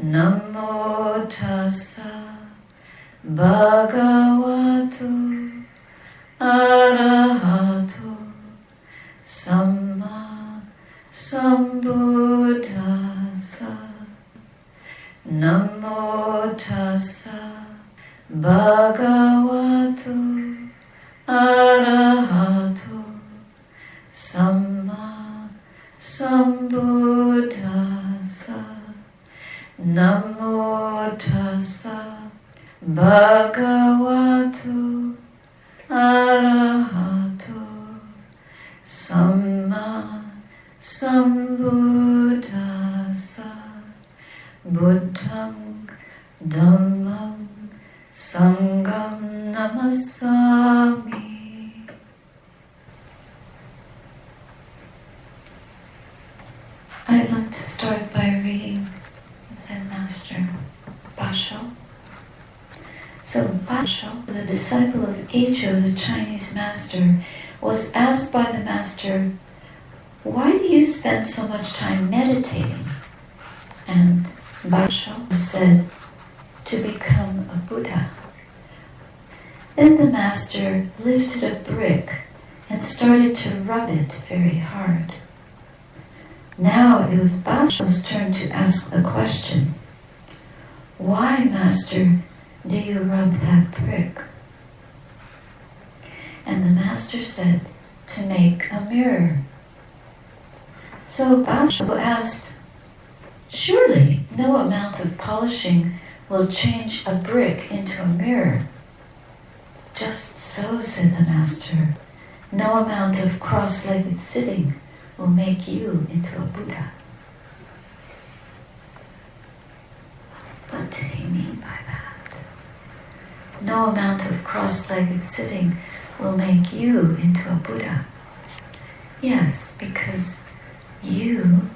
Namo tassa bhagavato arahato samma sambuddhassa. Namo tassa bhagavato arahato samma sambuddhassa. Namo tassa bhagavato arahato samma sambuddhassa. Buddhang dhammang sangham namasami. I'd like to start by reading Zen Master Basho. So Basho, the disciple of Ayya, the Chinese master, was asked by the master, "Why do you spend so much time meditating?" And Basho said, "To become a Buddha." Then the master lifted a brick and started to rub it very hard. Now it was Basho's turn to ask the question, "Why, master, do you rub that brick?" And the master said, "To make a mirror." So Basho asked, "Surely no amount of polishing will change a brick into a mirror." "Just so," said the master, "no amount of cross-legged sitting will make you into a Buddha." What did he mean by that? No amount of cross-legged sitting will make you into a Buddha. Yes, because you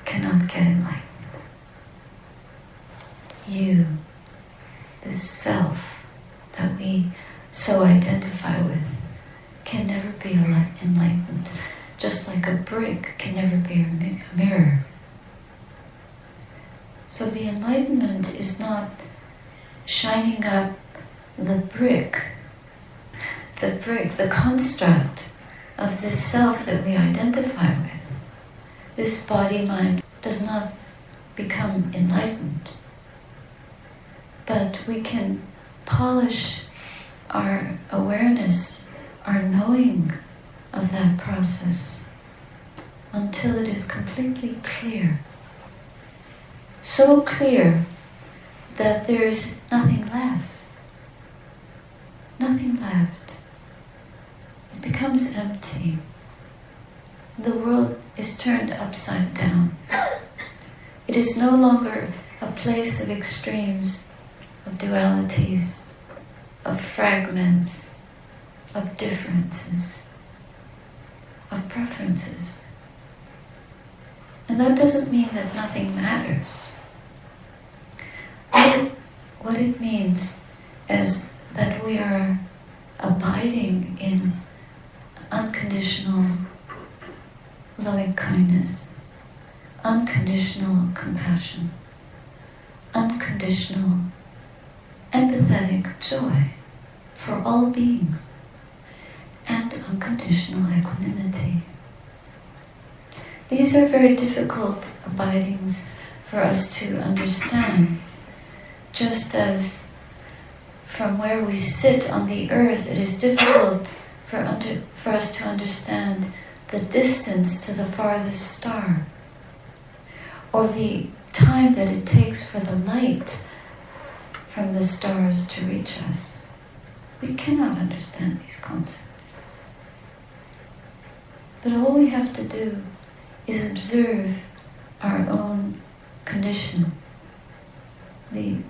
cannot get enlightened. You, this self that we so identify with, can never be enlightened, just like a brick can never be a mirror. So the enlightenment is not shining up the brick, the construct of this self that we identify with. This body-mind does not become enlightened. But we can polish our awareness, our knowing of that process until it is completely clear. So clear that there is nothing left. Nothing left. It becomes empty. The world is turned upside down. It is no longer a place of extremes, of dualities, of fragments, of differences, of preferences. And that doesn't mean that nothing matters. What it means is that we are abiding in unconditional loving kindness, unconditional compassion, unconditional empathetic joy for all beings, and unconditional equanimity. These are very difficult abidings for us to understand, just as from where we sit on the earth, it is difficult for us to understand the distance to the farthest star, or the time that it takes for the light from the stars to reach us. We cannot understand these concepts. But all we have to do is observe our own condition, the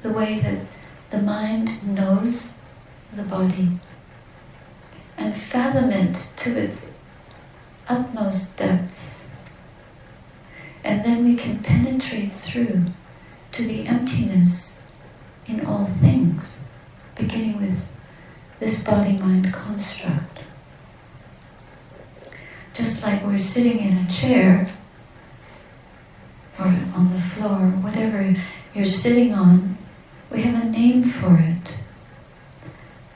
way that the mind knows the body, and fathom it to its utmost depths. And then we can penetrate through to the emptiness in all things, beginning with this body-mind construct. Just like we're sitting in a chair or on the floor, whatever you're sitting on, we have a name for it.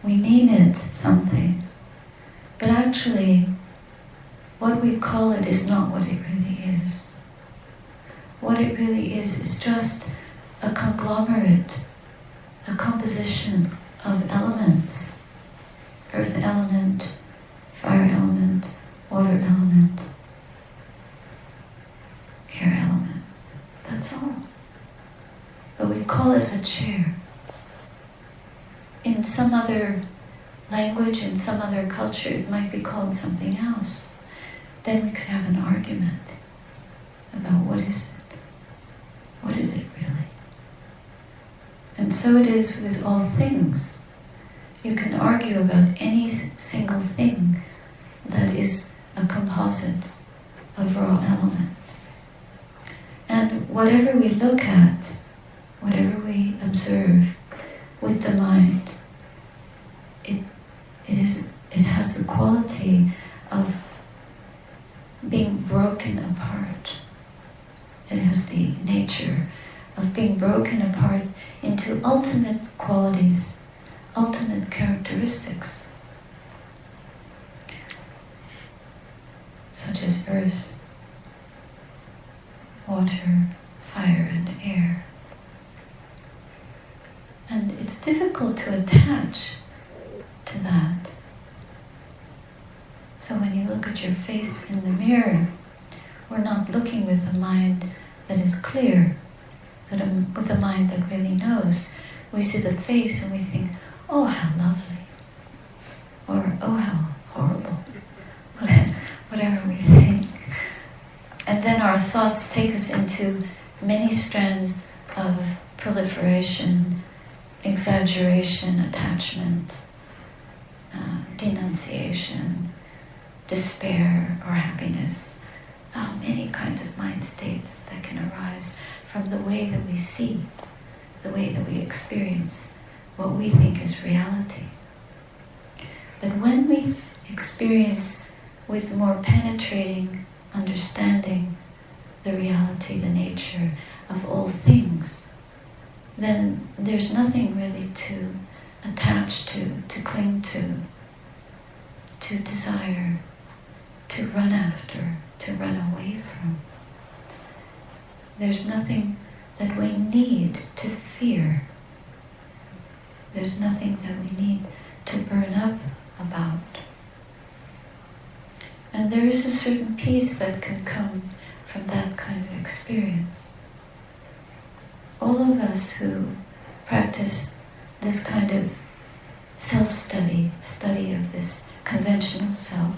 We name it something. But actually, what we call it is not what it really is. What it really is just a conglomerate, a composition of elements. Earth element, fire element, water element, air element. That's all. But we call it a chair. In some other language, in some other culture, it might be called something else. Then we could have an argument about what is it? What is it really? And so it is with all things. You can argue about any single thing that is a composite of raw elements. And whatever we look at, whatever we observe with the mind, it has the quality of being broken apart. It has the nature of being broken apart into ultimate qualities, ultimate characteristics, such as earth, water, fire, and air. And it's difficult to attach to that. So when you look at your face in the mirror, we're not looking with a mind that is clear, with a mind that really knows. We see the face and we think, oh, how lovely, or oh, how horrible, whatever we think. And then our thoughts take us into many strands of proliferation, exaggeration, attachment, denunciation, despair, or happiness. Many kinds of mind states that can arise from the way that we see, the way that we experience what we think is reality. But when we experience with more penetrating understanding the reality, the nature of all things, then there's nothing really to attach to cling to desire, to run after, to run away from. There's nothing that we need to fear. There's nothing that we need to burn up about. And there is a certain peace that can come from that kind of experience. All of us who practice this kind of self-study, study of this conventional self,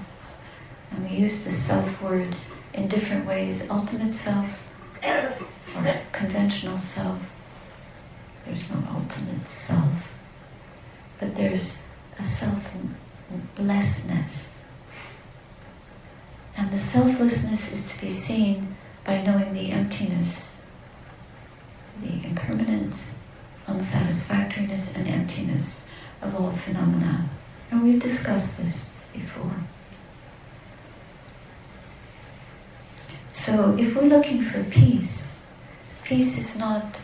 and we use the self word in different ways, ultimate self or conventional self. There's no ultimate self, but there's a selflessness. And the selflessness is to be seen by knowing the emptiness, the impermanence, unsatisfactoriness, and emptiness of all phenomena. And we've discussed this before. So if we're looking for peace, peace is not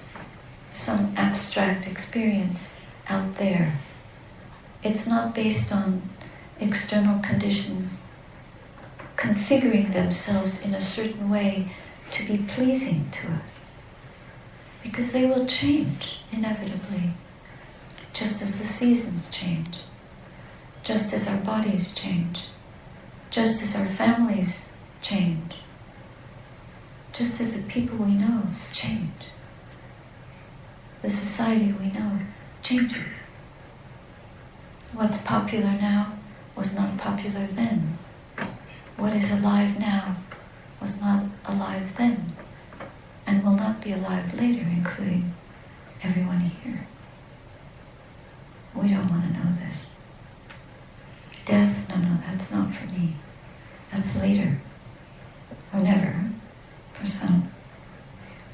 some abstract experience out there. It's not based on external conditions configuring themselves in a certain way to be pleasing to us. Because they will change, inevitably, just as the seasons change, just as our bodies change, just as our families change, just as the people we know change. The society we know changes. What's popular now was not popular then. What is alive now was not alive then, and will not be alive later, including everyone here. We don't want to know this. Death, no, that's not for me. That's later, or never, for some.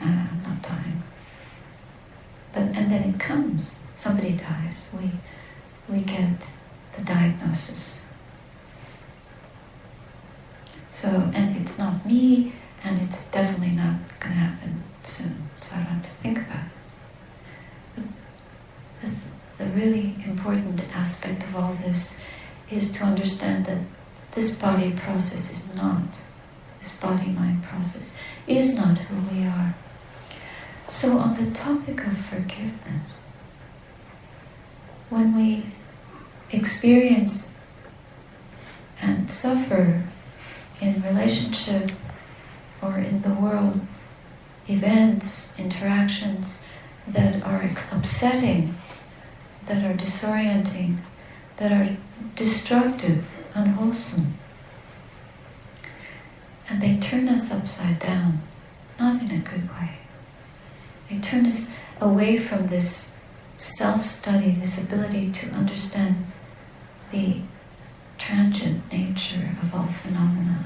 I'm not dying. And then it comes. Somebody dies. We get the diagnosis. So, and it's not me, and it's definitely not going to happen soon. aspect of all this is to understand that this body process is not, this body-mind process is not who we are. So on the topic of forgiveness, when we experience and suffer in relationship or in the world, events, interactions that are upsetting, that are disorienting, that are destructive, unwholesome, and they turn us upside down, not in a good way. They turn us away from this self-study, this ability to understand the transient nature of all phenomena,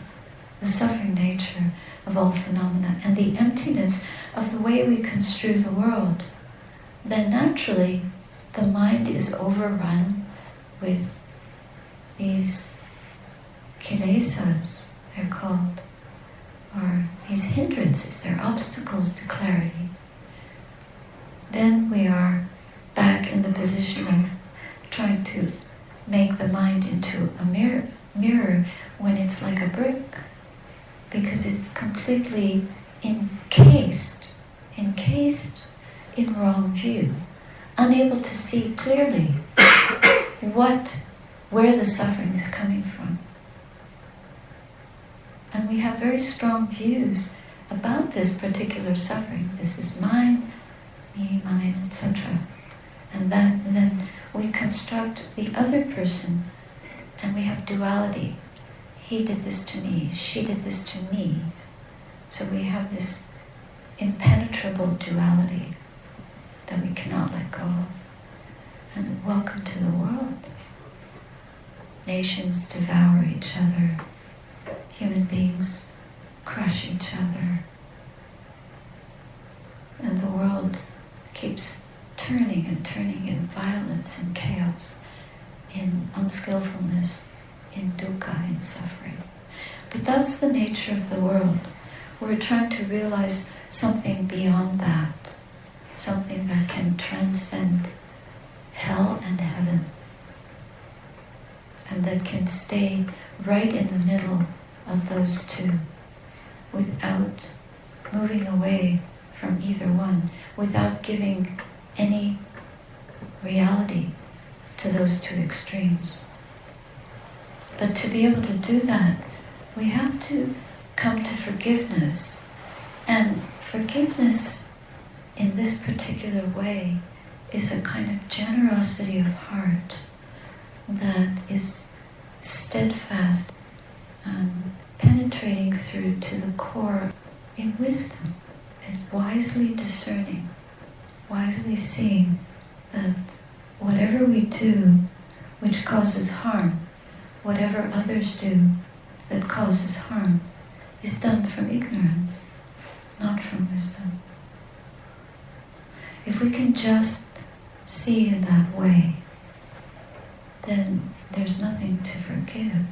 the suffering nature of all phenomena, and the emptiness of the way we construe the world. Then naturally, the mind is overrun with these kilesas, they're called, or these hindrances, they're obstacles to clarity. Then we are back in the position of trying to make the mind into a mirror when it's like a brick, because it's completely encased in wrong view, unable to see clearly where the suffering is coming from. And we have very strong views about this particular suffering. This is mine, me, mine, etc. And then we construct the other person, and we have duality. He did this to me, she did this to me. So we have this impenetrable duality that we cannot let go of. And welcome to the world. Nations devour each other. Human beings crush each other. And the world keeps turning and turning in violence and chaos, in unskillfulness, in dukkha, in suffering. But that's the nature of the world. We're trying to realize something beyond that, something that can transcend hell and heaven, and that can stay right in the middle of those two, without moving away from either one, without giving any reality to those two extremes. But to be able to do that, we have to come to forgiveness. And forgiveness in this particular way is a kind of generosity of heart that is steadfast, penetrating through to the core in wisdom, is wisely discerning, wisely seeing that whatever we do which causes harm, whatever others do that causes harm, is done from ignorance, not from wisdom. If we can just see in that way, then there's nothing to forgive.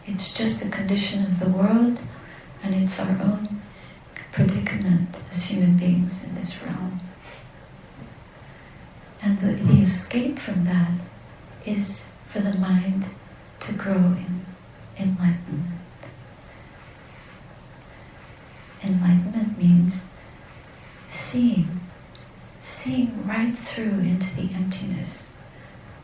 It's just a condition of the world, and it's our own predicament as human beings in this realm. And the escape from that is for the mind to grow in enlightenment. Enlightenment means seeing right through into the emptiness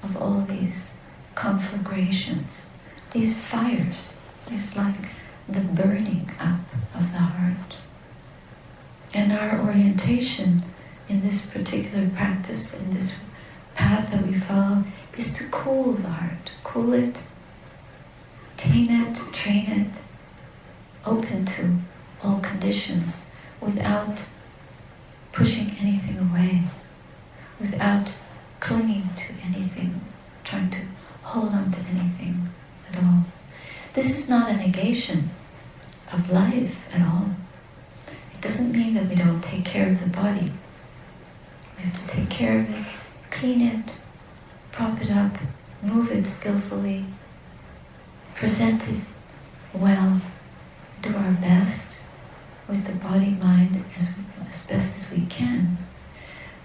of all these conflagrations, these fires. It's like the burning up of the heart. And our orientation in this particular practice, in this path that we follow, is to cool the heart, cool it, tame it, train it, open to all conditions, without pushing anything away, without clinging to anything, trying to hold on to anything at all. This is not a negation of life at all. It doesn't mean that we don't take care of the body. We have to take care of it, clean it, prop it up, move it skillfully, present it well, do our best with the body-mind as best as we can,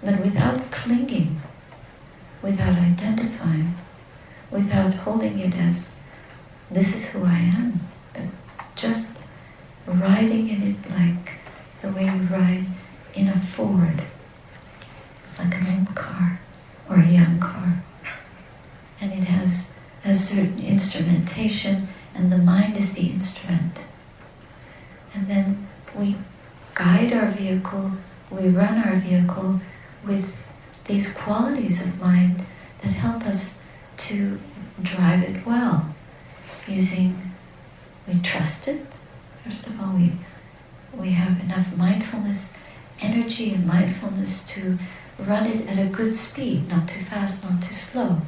but without clinging, without identifying, without holding it as, this is who I am, but just riding in it like the way you ride in a Ford. It's like an old car, or a young car. And it has a certain instrumentation, and the mind is the instrument. And then we guide our vehicle, we run our vehicle with these qualities of mind that help us to drive it well. We trust it. First of all, we have enough mindfulness, energy and mindfulness to run it at a good speed, not too fast, not too slow.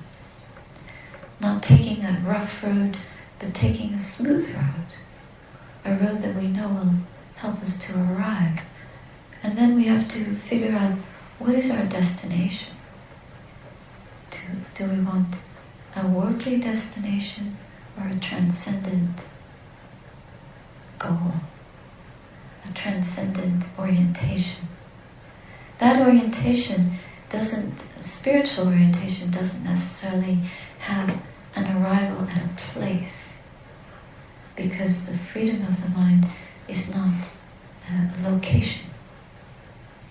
Not taking a rough road, but taking a smooth road. A road that we know will help us to arrive. And then we have to figure out, what is our destination? Do we want a worldly destination or a transcendent goal? A transcendent orientation. That orientation spiritual orientation doesn't necessarily have an arrival at a place, because the freedom of the mind is not a location.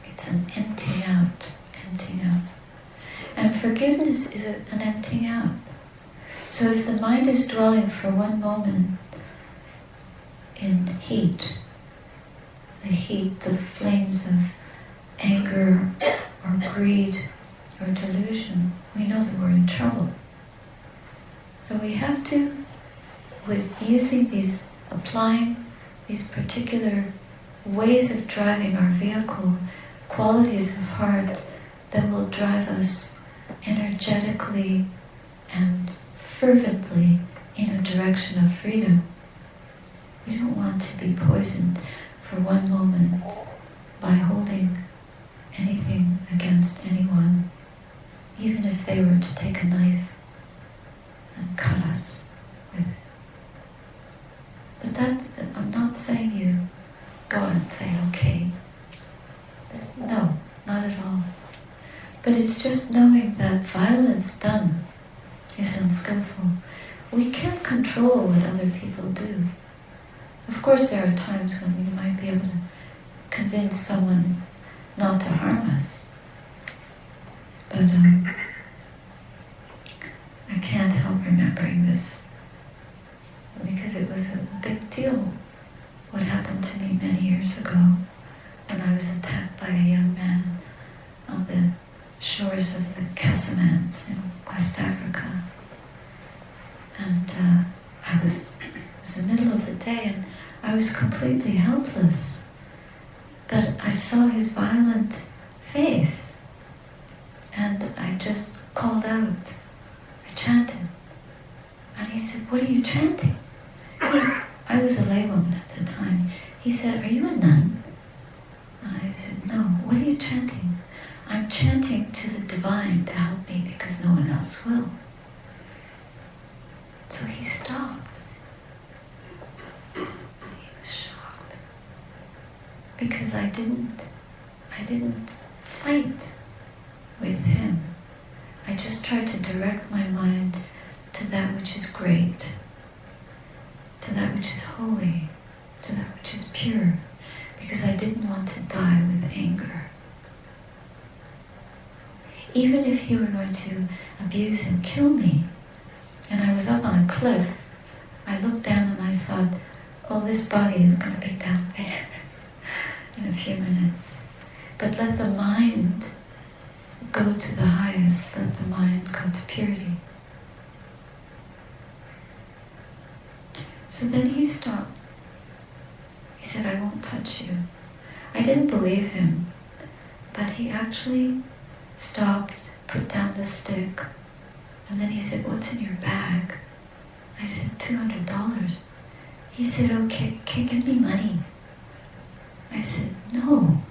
It's an emptying out. And forgiveness is an emptying out. So if the mind is dwelling for one moment in heat, the flames of anger or greed or delusion, we know that we're in trouble. So we have to, with applying these particular ways of driving our vehicle, qualities of heart that will drive us energetically and fervently in a direction of freedom. We don't want to be poisoned for one moment by holding anything against anyone, even if they were to take a knife and cut us with it. But that, I'm not saying you go and say, okay. No, not at all. But it's just knowing that violence done is unskillful. We can't control what other people do. Of course there are times when we might be able to convince someone not to harm us. But I can't help remembering this, because it was a big deal what happened to me many years ago when I was attacked by a young man on the shores of the Casamance in West Africa. And it was the middle of the day, and I was completely helpless. But I saw his violent face, and I just called out. I chanted. And he said, "What are you chanting?" I was a laywoman at the time. He said, "Are you a nun?" And I said, "No." "What are you chanting?" "I'm chanting to the divine to help me because no one else will." So he stopped. He was shocked. Because I didn't fight with him. I just tried to direct my mind to that which is great, to that which is holy, to that which is pure, because I didn't want to die with anger. Even if he were going to abuse and kill me, and I was up on a cliff, I looked down and I thought, oh, this body is going to be down there in a few minutes. But let the mind go to the highest, let the mind go to purity. So then he stopped. He said, "I won't touch you." I didn't believe him, but he actually stopped, put down the stick, and then he said, "What's in your bag?" I said, $200. He said, "Okay, give me money." I said, "No."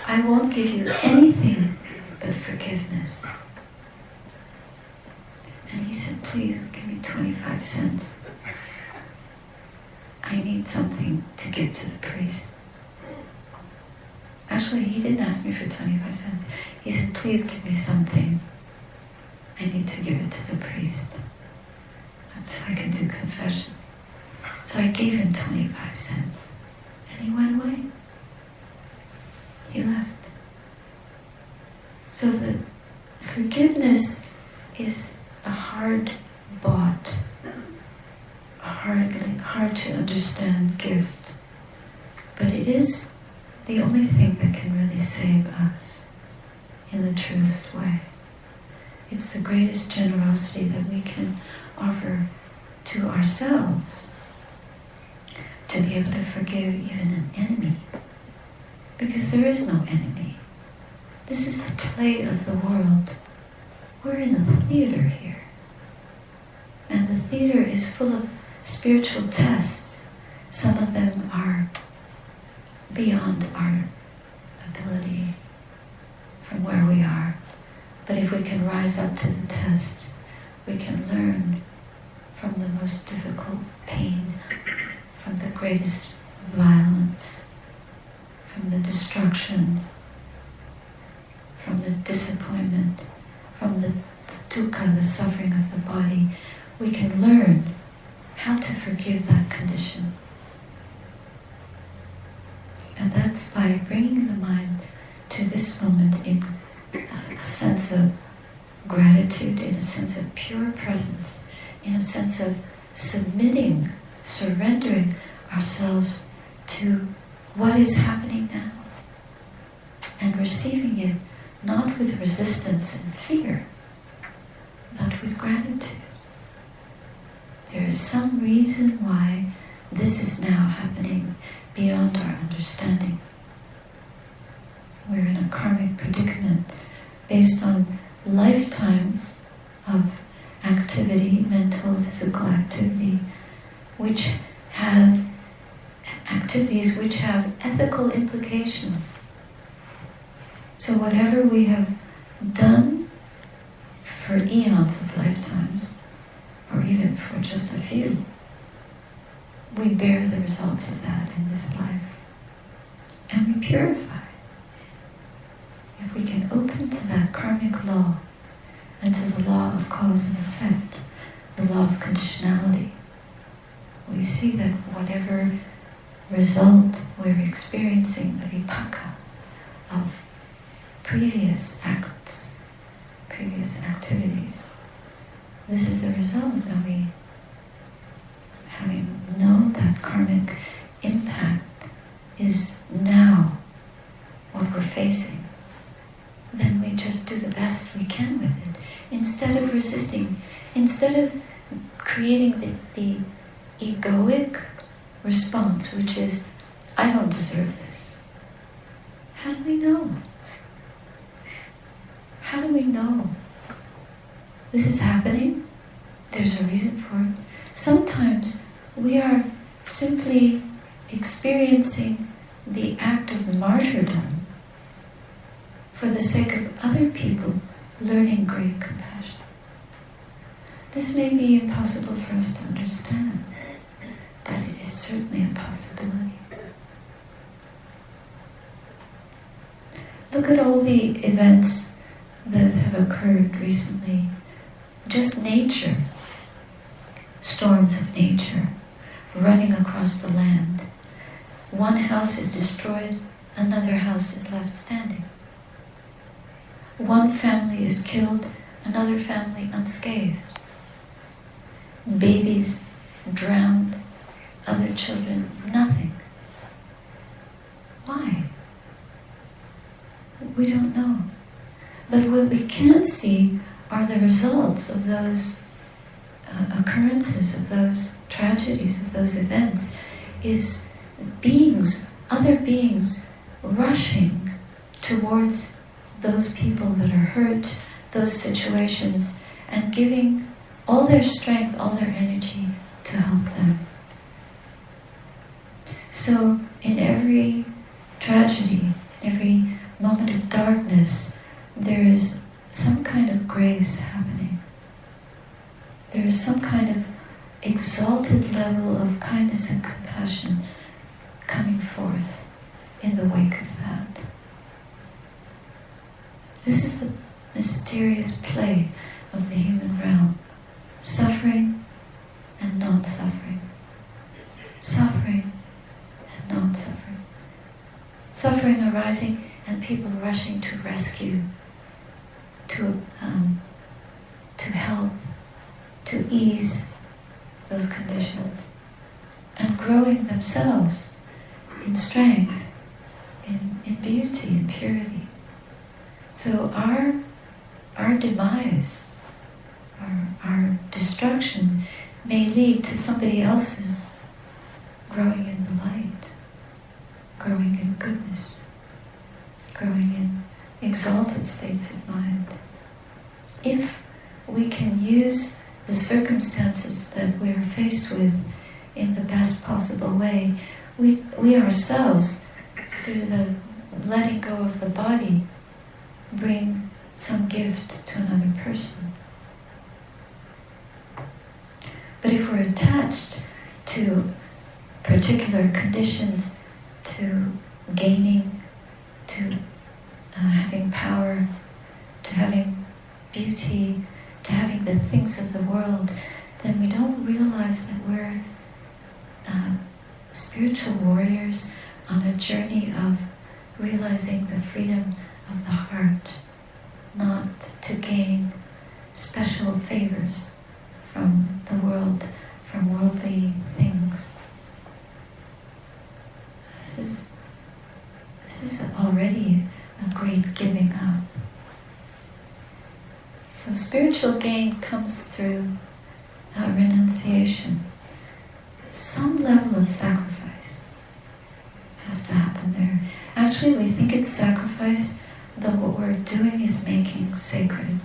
I won't give you anything but forgiveness. And he said, "Please give me 25 cents. I need something to give to the priest." Actually, he didn't ask me for 25 cents. He said, please give me something. I need to give it to the priest, so I can do confession. So I gave him 25 cents. And he went away. He left. So the forgiveness is a hard-bought, hard to understand gift. But it is the only thing that can really save us in the truest way. It's the greatest generosity that we can offer to ourselves, to be able to forgive even an enemy. Because there is no enemy. This is the play of the world. We're in the theater here. And the theater is full of spiritual tests. Some of them are beyond our ability from where we are. But if we can rise up to the test, we can learn from the most difficult pain, from the greatest violence, from the destruction, from the disappointment, from the dukkha, the suffering of the body. We can learn how to forgive that condition. And that's by bringing the mind to this moment in a sense of gratitude, in a sense of pure presence, in a sense of submitting, surrendering ourselves to what is happening now, and receiving it not with resistance and fear, but with gratitude. There is some reason why this is now happening beyond our understanding. We're in a karmic predicament based on lifetimes of activity, mental, physical activity, which have activities which have ethical implications. So whatever we have done for eons of lifetimes, or even for just a few, we bear the results of that in this life. And we purify. If we can open to that karmic law and to the law of cause and effect, the law of conditionality, we see that whatever result we're experiencing, the vipaka of previous acts, previous activities, this is the result of we having known that karmic impact is now what we're facing. Then we just do the best we can with it. Instead of resisting, instead of creating the egoic response, which is, I don't deserve this. How do we know? How do we know? This is happening. There's a reason for it. Sometimes we are simply experiencing the act of martyrdom for the sake of other people learning great compassion. This may be impossible for us to understand, but it is certainly a possibility. Look at all the events that have occurred recently. Just nature, storms of nature, running across the land. One house is destroyed, another house is left standing. One family is killed, another family unscathed. Babies drowned, other children nothing. Why? We don't know. But what we can see are the results of those occurrences, of those tragedies, of those events, is beings, other beings, rushing towards those people that are hurt, those situations, and giving all their strength, all their energy to help them. So in every tragedy, every moment of darkness, there is some kind of grace happening. There is some kind of exalted level of kindness and compassion coming forth in the wake of that. This is the mysterious play of the human realm. Suffering and non-suffering. Suffering and non-suffering. Suffering arising and people rushing to rescue, to help, to ease those conditions, and growing themselves in strength, in beauty, in purity. So our demise, our destruction may lead to somebody else's growing in the light, growing in goodness, growing in exalted states of mind. If we can use the circumstances that we are faced with in the best possible way, we ourselves, through the letting go of the body, bring some gift to another person. But if we're attached to particular conditions, to gaining, to having power, to having beauty, to having the things of the world, then we don't realize that we're spiritual warriors on a journey of realizing the freedom of the heart, not to gain special favors from the world, from worldly things. This is already a great giving up. So spiritual gain comes through renunciation. Some level of sacrifice has to happen there. Actually, we think it's sacrifice, but what we're doing is making sacred.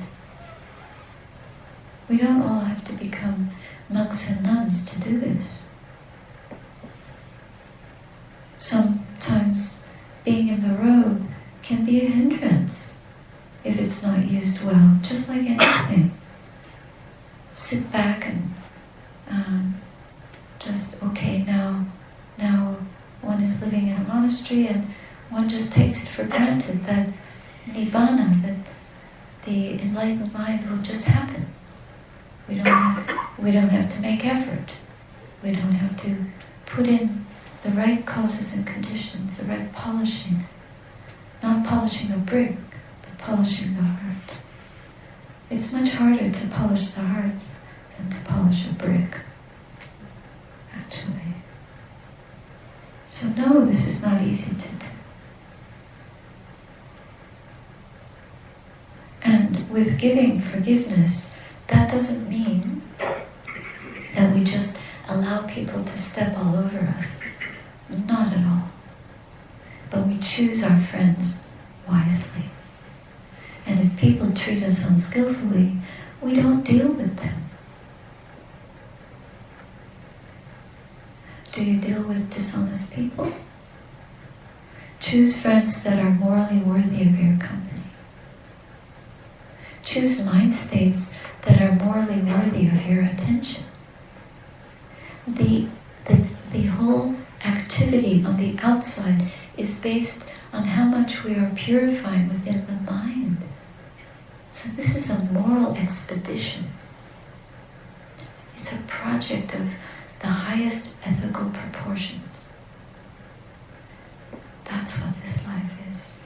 We don't all have to become monks and nuns to do this. Sometimes being in the road can be a hindrance if it's not used well, just like anything. Sit back and just, okay, now one is living in a monastery and one just takes it for granted that nibbana, that the enlightened mind will just happen. We don't have to make effort. We don't have to put in the right causes and conditions, the right polishing. Not polishing a brick, but polishing the heart. It's much harder to polish the heart than to polish a brick, actually. So no, this is not easy to do. And with giving forgiveness, that doesn't mean that we just allow people to step all over us. Not at all. But we choose our friends wisely. And if people treat us unskillfully, we don't deal with them. Do you deal with dishonest people? Choose friends that are morally worthy of your company. Choose mind states that are morally worthy of your attention. The whole activity on the outside is based on how much we are purifying within the mind. So this is a moral expedition. It's a project of the highest ethical proportions. That's what this life is.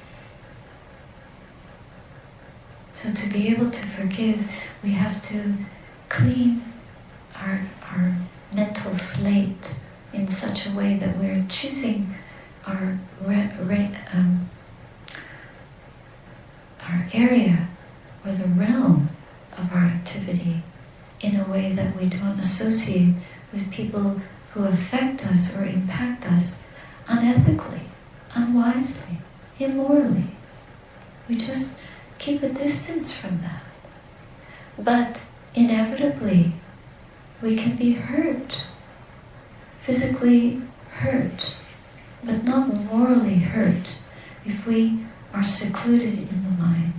So to be able to forgive, we have to clean our mental slate in such a way that we're choosing our area or the realm of our activity in a way that we don't associate with people who affect us or impact us unethically, unwisely, immorally. We just keep a distance from that. But inevitably, we can be hurt, physically hurt, but not morally hurt if we are secluded in the mind.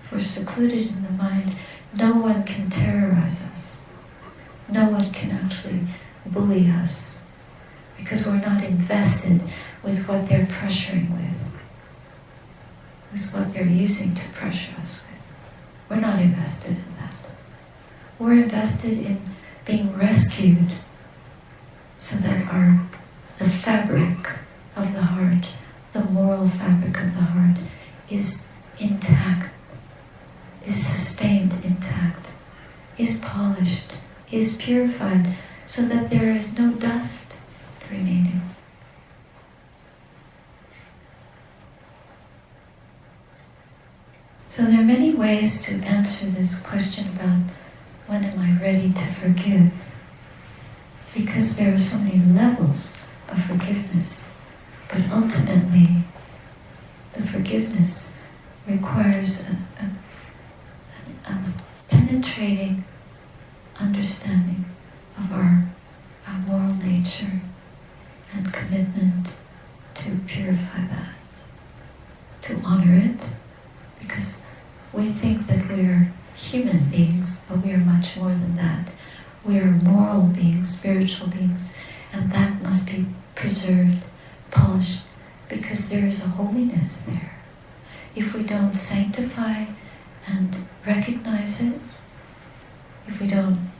If we're secluded in the mind, no one can terrorize us. No one can actually bully us because we're not invested with what they're pressuring with. with what they're using to pressure us with. We're not invested in that. We're invested in being rescued so that the fabric of the heart, the moral fabric of the heart, is intact, is sustained intact, is polished, is purified, so that there is no dust remaining. So there are many ways to answer this question about when am I ready to forgive? Because there are so many levels of forgiveness, but ultimately the forgiveness requires a penetrating understanding of our moral nature and commitment to purify that, to honor it, because we think that we are human beings, but we are much more than that. We are moral beings, spiritual beings, and that must be preserved, polished, because there is a holiness there. If we don't sanctify and recognize it, if we don't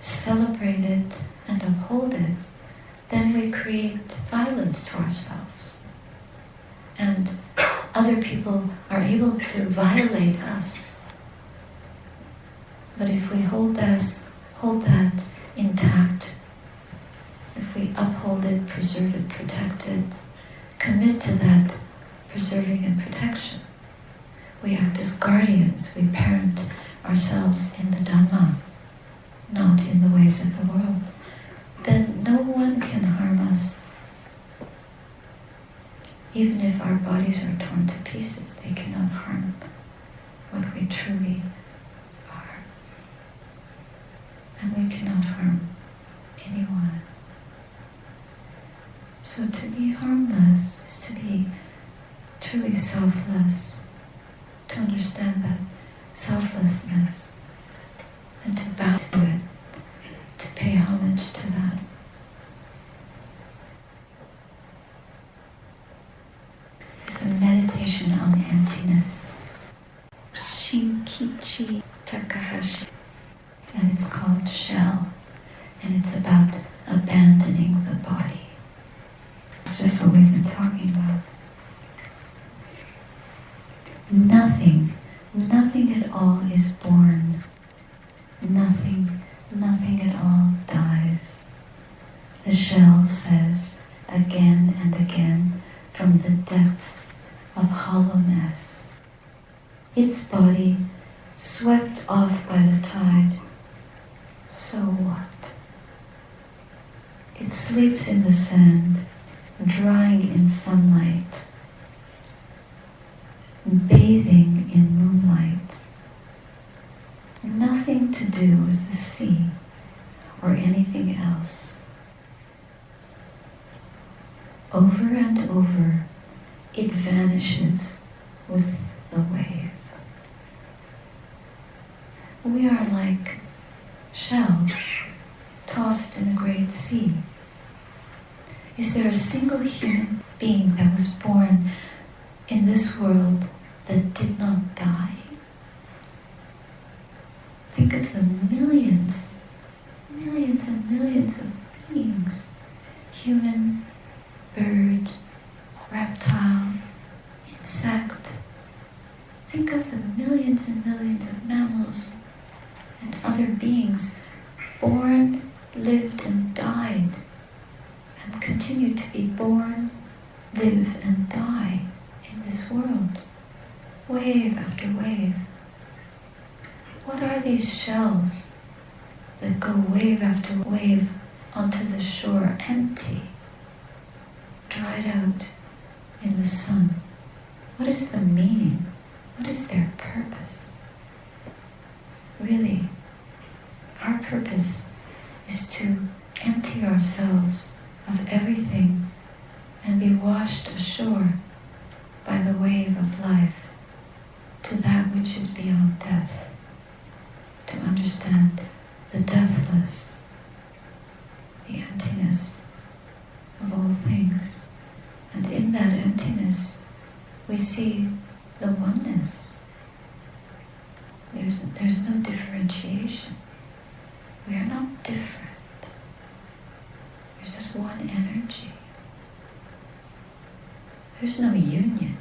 celebrate it and uphold it, then we create violence to ourselves. And other people are able to violate us. But if we hold that intact, if we uphold it, preserve it, protect it, commit to that preserving and protection, we act as guardians, we parent ourselves in the Dhamma, not in the ways of the world, then no one can harm us. Even if our bodies are torn to pieces, they cannot harm what we truly are. And we cannot harm anyone. So to be harmless is to be truly selfless, to understand that selflessness, and to bow to it, to pay homage to that. It's a meditation on emptiness. Shinkichi Takahashi. And it's called Shell. And it's about abandoning the body. It's just what we've been talking about. Nothing at all is born. Nothing at all dies. The shell says again and again from the depths of hollowness. Its body swept off by the tide. So what? It sleeps in the sand, drying in sunlight, bathing in moonlight. Nothing to do with the sea or anything else. Over and over, it vanishes with the wave. We are like shells tossed in a great sea. Is there a single human being that was born in this world that did not die? Think of the millions and millions of beings, human, bird, reptile, insect. Think of the millions and millions of mammals and other beings born, lived and died, and continue to be born, live and die in this world, wave after wave. What are these shells that go wave after wave onto the shore, empty, dried out in the sun? What is the meaning? What is their purpose? Really, our purpose is to empty ourselves of everything and be washed ashore by the wave of life to that which is beyond death, to understand the deathless, the emptiness of all things. And in that emptiness, we see the one not different. There's just one energy. There's no union.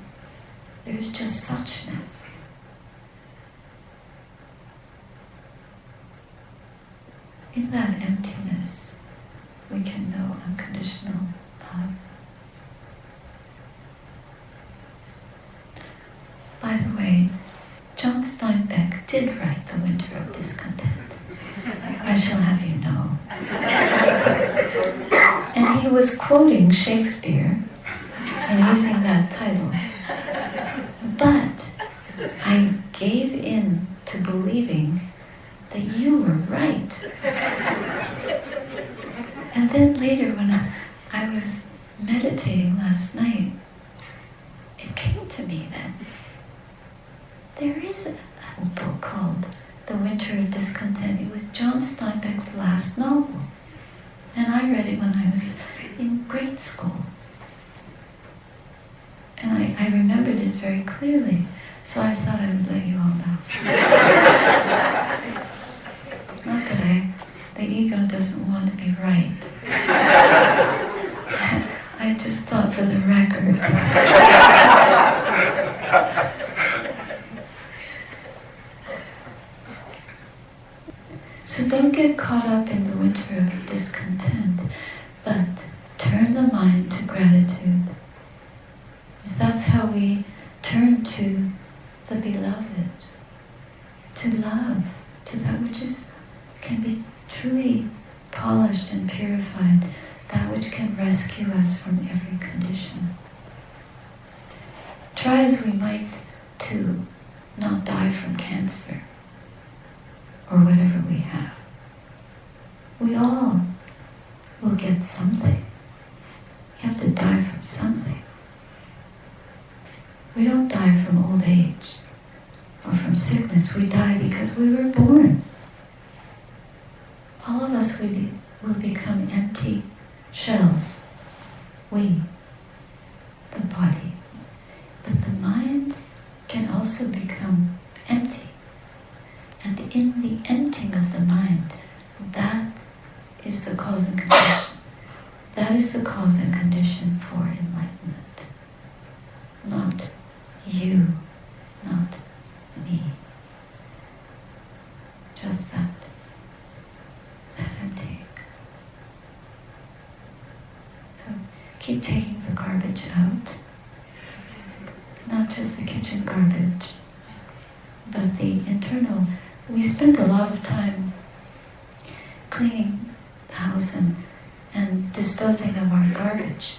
There's just suchness. In that emptiness, we can know unconditional love. By the way, John Steinbeck did write The Winter of Discontent. I shall have you know. And he was quoting Shakespeare and using that title. But I gave in to believing that you were right. And then later when I was meditating last night, it came to me that there is a book called The Winter of Discontent. It was John Steinbeck's last novel. And I read it when I was in grade school. And I remembered it very clearly. So I thought I would let you all know. Not that the ego doesn't want to be right. I just thought for the record. So don't get caught up in the winter of discontent, but turn the mind to gratitude. Because that's how we turn to the beloved, to love, to that which can be truly polished and purified, that which can rescue us from every condition. Try as we might to not die from cancer, or whatever we have. We all will get something. You have to die from something. We don't die from old age or from sickness. We die because we were born. All of us will become empty shells. We, the body. But the mind can also become empty. And in the emptying of the mind, that is the cause and condition. That is the cause and condition for enlightenment. Not you, not me. Just that emptying. So keep taking the garbage out. Not just the kitchen garbage, but the internal. We spend a lot of time cleaning the house and disposing of our garbage.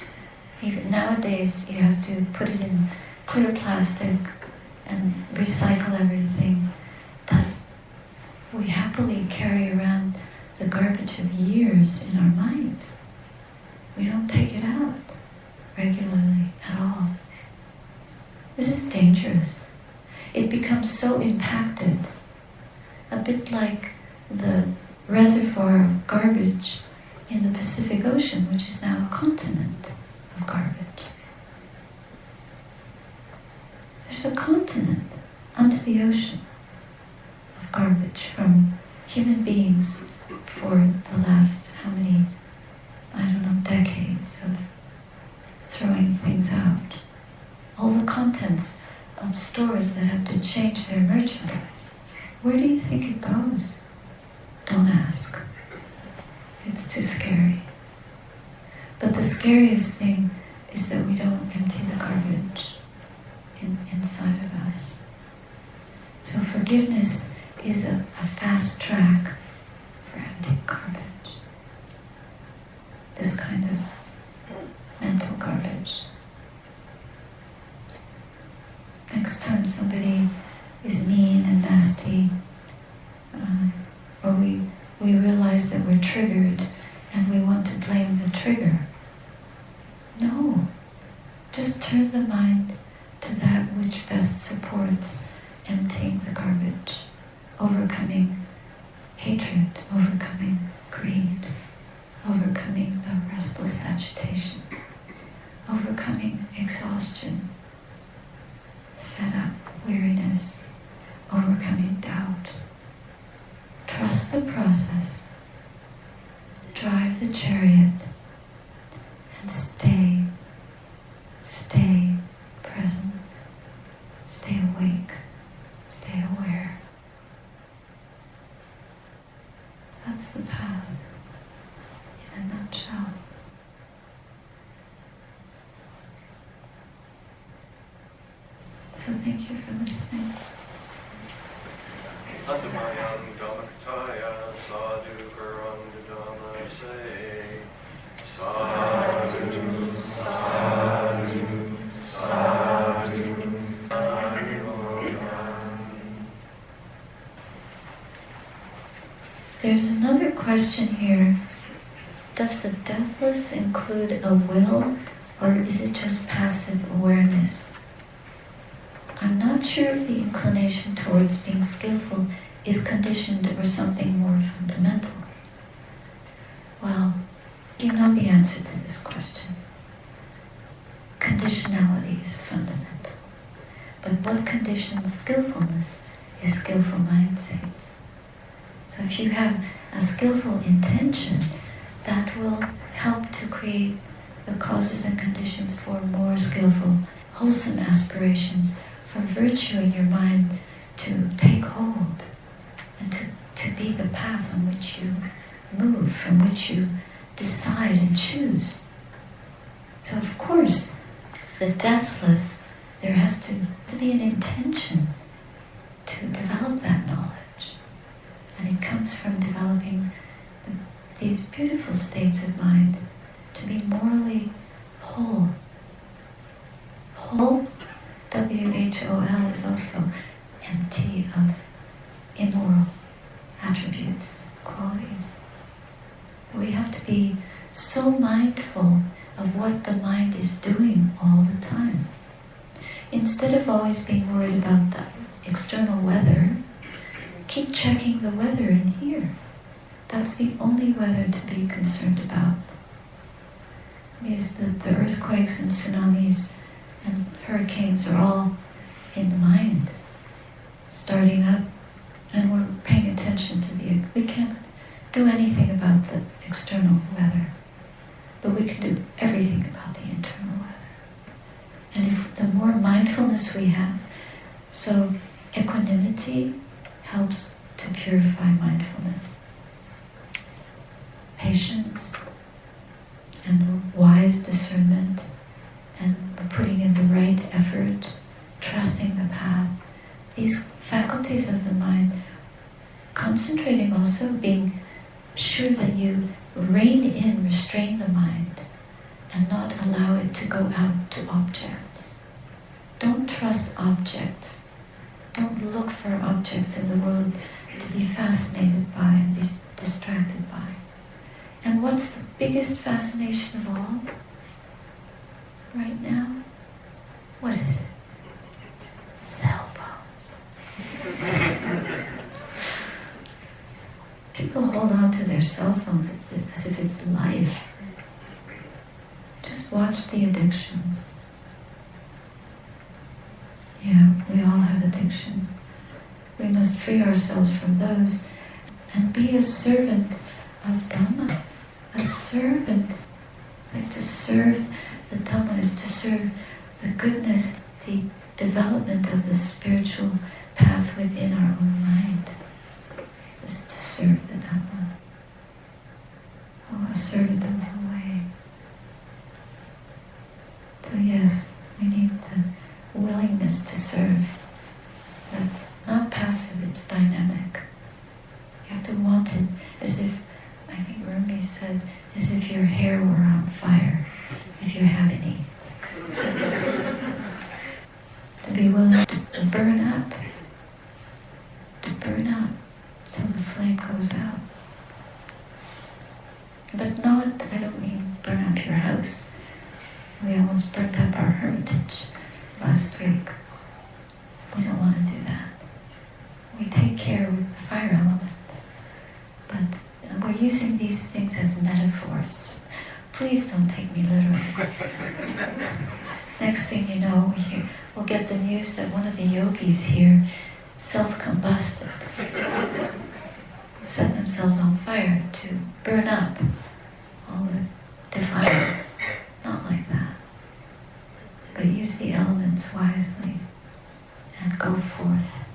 Even nowadays, you have to put it in clear plastic and recycle everything. But we happily carry around the garbage of years in our minds. We don't take it out regularly at all. This is dangerous. It becomes so impacted, a bit like the reservoir of garbage in the Pacific Ocean, which is now a continent of garbage. There's a continent under the ocean of garbage from human beings for the last, how many, decades of throwing things out. All the contents of stores that have to change their merchandise. Where do you think it goes? Don't ask. It's too scary. But the scariest thing is that we don't empty the garbage inside of us. So forgiveness is a fast track for emptying garbage. This kind of mental garbage. Next time somebody is mean and nasty, or we realize that we're triggered and we want to blame the trigger. No, just turn the mind to that which best supports emptying the garbage, overcoming hatred, overcoming greed, overcoming the restless agitation, overcoming exhaustion, fed up, weariness, overcoming doubt. Trust the process. drive the chariot and stay present, stay awake, stay aware. That's the path in a nutshell. So thank you for listening. There's another question here. Does the deathless include a will, or is it just passive awareness? I'm not sure if the inclination towards being skillful is conditioned or something more fundamental. Well, you know the answer to this question. Conditionality is fundamental. But what conditions skillfulness is skillful mind states. So if you have a skillful intention, that will help to create the causes and conditions for more skillful, wholesome aspirations for virtue in your mind to take hold and to be the path on which you move, from which you decide and choose. So of course, the deathless, there has to be an intention to develop that knowledge. And it comes from developing these beautiful states of mind to be morally whole. Whole, W-H-O-L, is also empty of immoral attributes, qualities. We have to be so mindful of what the mind is doing all the time. Instead of always being worried about the external weather, keep checking the weather in here. That's the only weather to be concerned about. Because the earthquakes and tsunamis and hurricanes are all in the mind, starting up, and we're paying attention to we can't do anything about the external weather, but we can do everything about the internal weather. And if the more mindfulness we have, so equanimity helps to purify mindfulness. Patience and wise discernment and putting in the right effort, trusting the path. These faculties of the mind, concentrating also, being sure that you rein in, restrain the mind and not allow it to go out to objects. Don't trust objects. Don't look for objects in the world to be fascinated by and be distracted by. And what's the biggest fascination of all right now? What is it? Cell phones. People hold on to their cell phones as if it's life. Just watch the addictions. Yeah, we all have addictions. We must free ourselves from those and be a servant of Dhamma. A servant. Like to serve the Dhamma is to serve the goodness, the development of the spiritual path within our own mind. Is to serve the Dhamma. Oh, a servant of the way. So yes, we need the willingness to serve. That's not passive, it's dynamic. You have to want it, as if, I think Rumi said, as if your hair were on fire, if you have any. To be willing to burn up till the flame goes out. But not, I don't mean burn up your house. We almost burnt up our hermitage last week. We don't want to do that. We take care with the fire element. But we're using these things as metaphors. Please don't take me literally. Next thing you know, we'll get the news that one of the yogis here self-combusted. Set themselves on fire to burn up. forth.